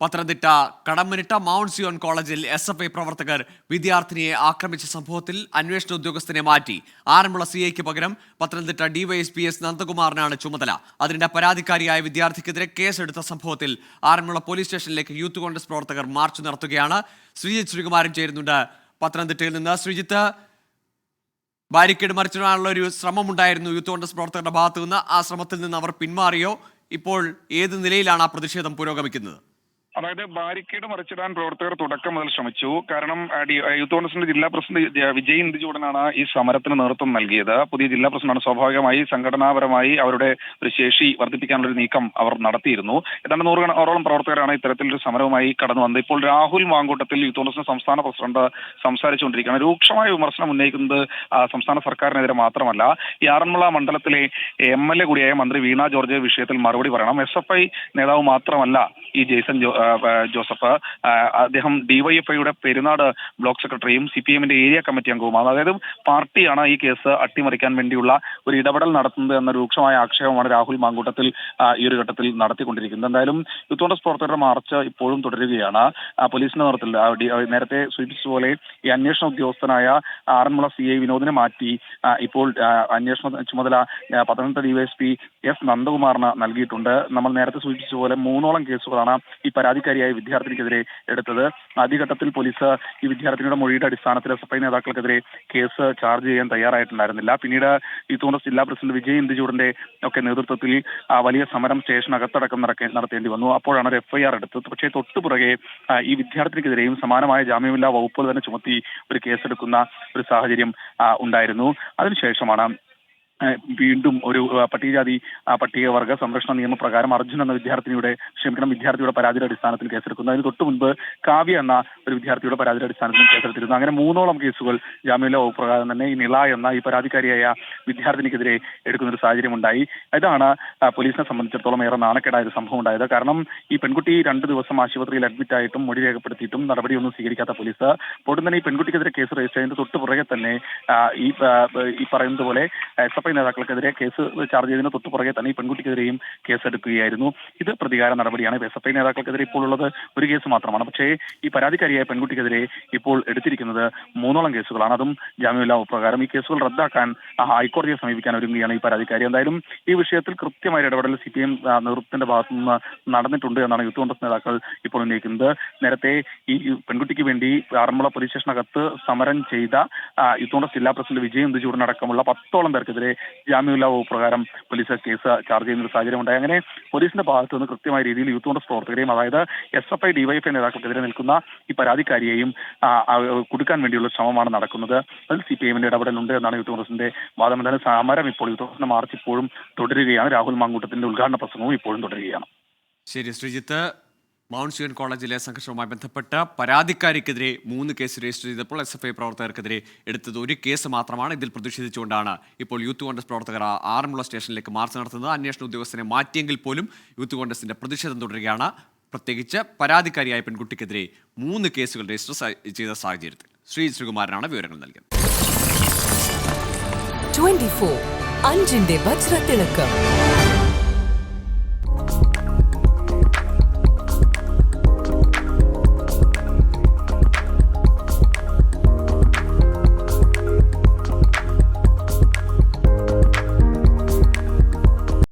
Pathanamthitta Kadammanitta mount Zion കോളേജിൽ SFI പ്രവർത്തകർ വിദ്യാർത്ഥിനിയെ ആക്രമിച്ച സംഭവത്തിൽ അന്വേഷണ ഉദ്യോഗസ്ഥനെ മാറ്റി. ആറന്മുള CIക്ക് പകരം പത്തനംതിട്ട DYSP S നന്ദകുമാറിനാണ് ചുമതല. അതിനിടെ പരാതിക്കാരിയായ വിദ്യാർത്ഥിക്കെതിരെ കേസെടുത്ത സംഭവത്തിൽ ആറന്മുള പോലീസ് സ്റ്റേഷനിലേക്ക് യൂത്ത് കോൺഗ്രസ് പ്രവർത്തകർ മാർച്ച് നടത്തുകയാണ്. ശ്രീജിത്ത് ശ്രീകുമാരൻ ചേരുന്നുണ്ട് പത്തനംതിട്ടയിൽ നിന്ന്. ശ്രീജിത്ത്, ബാരിക്കേഡ് മറിച്ചിടാനുള്ള ഒരു ശ്രമമുണ്ടായിരുന്നു യൂത്ത് കോൺഗ്രസ് പ്രവർത്തകരുടെ ഭാഗത്തു നിന്ന്. ആ ശ്രമത്തിൽ നിന്ന് അവർ പിന്മാറിയോ? ഇപ്പോൾ ഏത് നിലയിലാണ് ആ പ്രതിഷേധം പുരോഗമിക്കുന്നത്? അതായത് ബാരിക്കേഡ് മറിച്ചിടാൻ പ്രവർത്തകർ തുടക്കം മുതൽ ശ്രമിച്ചു. കാരണം യൂത്ത് കോൺഗ്രസിന്റെ ജില്ലാ പ്രസിഡന്റ് വിജയ് ഇന്ദുചൂടനാണ് ഈ സമരത്തിന് നേതൃത്വം നൽകിയത്. പുതിയ ജില്ലാ പ്രസിഡന്റാണ്. സ്വാഭാവികമായി സംഘടനാപരമായി അവരുടെ ഒരു ശേഷി വർദ്ധിപ്പിക്കാനുള്ള ഒരു നീക്കം അവർ നടത്തിയിരുന്നു. ഏതാണ്ട് 100ഓളം പ്രവർത്തകരാണ് ഇത്തരത്തിലൊരു സമരവുമായി കടന്നു വന്നത്. ഇപ്പോൾ രാഹുൽ മാങ്കൂട്ടത്തിൽ യൂത്ത് കോൺഗ്രസിന്റെ സംസ്ഥാന പ്രസിഡന്റ് സംസാരിച്ചുകൊണ്ടിരിക്കുകയാണ്. രൂക്ഷമായ വിമർശനം ഉന്നയിക്കുന്നത് സംസ്ഥാന സർക്കാരിനെതിരെ മാത്രമല്ല, ഈ ആറന്മുള മണ്ഡലത്തിലെ MLA കൂടിയായ മന്ത്രി വീണ ജോർജ് വിഷയത്തിൽ മറുപടി പറയണം. SFI നേതാവ് മാത്രമല്ല ഈ ജെയ്സൺ ജോസഫ്, അദ്ദേഹം DYFIയുടെ പെരുന്നാട് ബ്ലോക്ക് സെക്രട്ടറിയും CPMന്റെ ഏരിയ കമ്മിറ്റി അംഗവുമാണ്. അതായത് പാർട്ടിയാണ് ഈ കേസ് അട്ടിമറിക്കാൻ വേണ്ടിയുള്ള ഒരു ഇടപെടൽ നടത്തുന്നത് എന്ന രൂക്ഷമായ ആക്ഷേപമാണ് രാഹുൽ മാങ്കൂട്ടത്തിൽ ഈ ഒരു ഘട്ടത്തിൽ നടത്തിക്കൊണ്ടിരിക്കുന്നത്. എന്തായാലും യൂത്ത് കോൺഗ്രസ് പ്രവർത്തകരുടെ മാർച്ച് ഇപ്പോഴും തുടരുകയാണ്. പോലീസിന്റെ നേതൃത്വത്തിൽ നേരത്തെ സൂചിപ്പിച്ചതുപോലെ ഈ അന്വേഷണ ഉദ്യോഗസ്ഥനായ ആറന്മുള CI വിനോദിനെ മാറ്റി ഇപ്പോൾ അന്വേഷണ ചുമതല പത്തനംതിട്ട DYSP S നന്ദകുമാറിന് നൽകിയിട്ടുണ്ട്. നമ്മൾ നേരത്തെ സൂചിപ്പിച്ചതുപോലെ 3ഓളം കേസുകളാണ് ഈ പരാതിക്കാരിയായ വിദ്യാർത്ഥിനിക്കെതിരെ എടുത്തത്. ആദ്യഘട്ടത്തിൽ പോലീസ് ഈ വിദ്യാർത്ഥിനിയുടെ മൊഴിയുടെ അടിസ്ഥാനത്തിൽ SFI നേതാക്കൾക്കെതിരെ കേസ് ചാർജ് ചെയ്യാൻ തയ്യാറായിട്ടുണ്ടായിരുന്നില്ല. പിന്നീട് യൂത്ത് കോൺഗ്രസ് ജില്ലാ പ്രസിഡന്റ് വിജയ് ഇന്ദുചൂടന്റെ ഒക്കെ നേതൃത്വത്തിൽ വലിയ സമരം സ്റ്റേഷനകത്തടക്കം നടത്തേണ്ടി വന്നു. അപ്പോഴാണ് ഒരു FIR എടുത്തത്. പക്ഷേ തൊട്ടുപുറകെ ഈ വിദ്യാർത്ഥിനിക്കെതിരെയും സമാനമായ ജാമ്യമില്ലാ വകുപ്പുകൾ തന്നെ ചുമത്തി ഒരു കേസെടുക്കുന്ന ഒരു സാഹചര്യം ഉണ്ടായിരുന്നു. അതിനുശേഷമാണ് വീണ്ടും ഒരു പട്ടികവർഗ സംരക്ഷണ നിയമപ്രകാരം അർജുൻ എന്ന വിദ്യാർത്ഥിയുടെ പരാതിയുടെ അടിസ്ഥാനത്തിൽ കേസെടുക്കുന്നു. അതിന് തൊട്ടു മുൻപ് കാവ്യ എന്ന ഒരു വിദ്യാർത്ഥിയുടെ പരാതിയുടെ അടിസ്ഥാനത്തിൽ കേസെടുത്തിരുന്നു. അങ്ങനെ 3ഓളം കേസുകൾ ജാമ്യമില്ലാ വകുപ്പ് പ്രകാരം തന്നെ ഈ നിള എന്ന ഈ പരാതിക്കാരിയായ വിദ്യാർത്ഥിനിക്കെതിരെ എടുക്കുന്ന ഒരു സാഹചര്യം ഉണ്ടായി. ഇതാണ് പോലീസിനെ സംബന്ധിച്ചിടത്തോളം ഏറെ നാണക്കേടായ ഒരു സംഭവം ഉണ്ടായത്. കാരണം ഈ പെൺകുട്ടി 2 ദിവസം ആശുപത്രിയിൽ അഡ്മിറ്റ് ആയിട്ടും മൊഴി രേഖപ്പെടുത്തിയിട്ടും നടപടിയൊന്നും സ്വീകരിക്കാത്ത പോലീസ് ഉടൻ തന്നെ ഈ പെൺകുട്ടിക്കെതിരെ കേസ് രജിസ്റ്റർ ചെയ്യുന്നത് തൊട്ടു പുറകെ തന്നെ ഈ പറയുന്നത് പോലെ SFI നേതാക്കൾക്കെതിരെ കേസ് ചാർജ് ചെയ്തതിന് തൊട്ടു പുറകെ തന്നെ ഈ പെൺകുട്ടിക്കെതിരെയും കേസെടുക്കുകയായിരുന്നു. ഇത് പ്രതികാര നടപടിയാണ്. SFI നേതാക്കൾക്കെതിരെ ഇപ്പോൾ ഉള്ളത് ഒരു കേസ് മാത്രമാണ്. പക്ഷേ ഈ പരാതിക്കാരിയായ പെൺകുട്ടിക്കെതിരെ ഇപ്പോൾ എടുത്തിരിക്കുന്നത് 3ഓളം കേസുകളാണ്. അതും ജാമ്യമില്ലാ പ്രകാരം. ഈ കേസുകൾ റദ്ദാക്കാൻ ഹൈക്കോടതിയെ സമീപിക്കാൻ ഒരുങ്ങുകയാണ് ഈ പരാതിക്കാരി. എന്തായാലും ഈ വിഷയത്തിൽ കൃത്യമായ ഇടപെടൽ CPM നേതൃത്വത്തിന്റെ ഭാഗത്തു നിന്ന് നടന്നിട്ടുണ്ട് എന്നാണ് യൂത്ത് കോൺഗ്രസ് നേതാക്കൾ ഇപ്പോൾ ഉന്നയിക്കുന്നത്. നേരത്തെ ഈ പെൺകുട്ടിക്ക് വേണ്ടി ആറന്മുള പോലീസ് സ്റ്റേഷനകത്ത് സമരം ചെയ്ത യൂത്ത് കോൺഗ്രസ് ജില്ലാ പ്രസിഡന്റ് വിജയ് ഇന്ദുചൂടനടക്കമുള്ള 10ഓളം പേർക്കെതിരെ ജാമ്യമില്ലാ വകുപ്പ് പ്രകാരം പോലീസ് കേസ് ചാർജ് ചെയ്യുന്ന ഒരു സാഹചര്യം ഉണ്ടായി. അങ്ങനെ പോലീസിന്റെ ഭാഗത്തു നിന്ന് കൃത്യമായ രീതിയിൽ യൂത്ത് കോൺഗ്രസ് പ്രവർത്തകരെയും അതായത് SFI DYFI നേതാക്കൾക്കെതിരെ നിൽക്കുന്ന ഈ പരാതിക്കാരിയെയും കുടുക്കാൻ വേണ്ടിയുള്ള ശ്രമമാണ് നടക്കുന്നത്. അതിൽ CPMന്റെ ഇടപെടലുണ്ട് എന്നാണ് യൂത്ത് കോൺഗ്രസിന്റെ വാദം. എന്തായാലും സമരം ഇപ്പോൾ യൂത്ത് കോൺഗ്രസിന്റെ മാർച്ച് ഇപ്പോഴും തുടരുകയാണ്. രാഹുൽ മാങ്കൂട്ടത്തിന്റെ ഉദ്ഘാടന പ്രസംഗവും ഇപ്പോഴും തുടരുകയാണ്. ശരി ശ്രീജിത്ത്, മൗണ്ട് സിയോൺ കോളേജിലെ സംഘർഷവുമായി ബന്ധപ്പെട്ട് പരാതിക്കാരിക്കെതിരെ 3 കേസ് രജിസ്റ്റർ ചെയ്തപ്പോൾ SFI പ്രവർത്തകർക്കെതിരെ എടുത്തത് ഒരു കേസ് മാത്രമാണ്. ഇതിൽ പ്രതിഷേധിച്ചുകൊണ്ടാണ് ഇപ്പോൾ യൂത്ത് കോൺഗ്രസ് പ്രവർത്തകർ ആറന്മുള സ്റ്റേഷനിലേക്ക് മാർച്ച് നടത്തുന്നത്. അന്വേഷണ ഉദ്യോഗസ്ഥനെ മാറ്റിയെങ്കിൽ പോലും യൂത്ത് കോൺഗ്രസിന്റെ പ്രതിഷേധം തുടരുകയാണ്. പ്രത്യേകിച്ച് പരാതിക്കാരിയായ പെൺകുട്ടിക്കെതിരെ 3 കേസുകൾ രജിസ്റ്റർ ചെയ്ത സാഹചര്യത്തിൽ. ശ്രീകുമാരനാണ് വിവരങ്ങൾ നൽകിയത്. 24 അഞ്ചിന്റെ വജ്രത്തിളക്കം.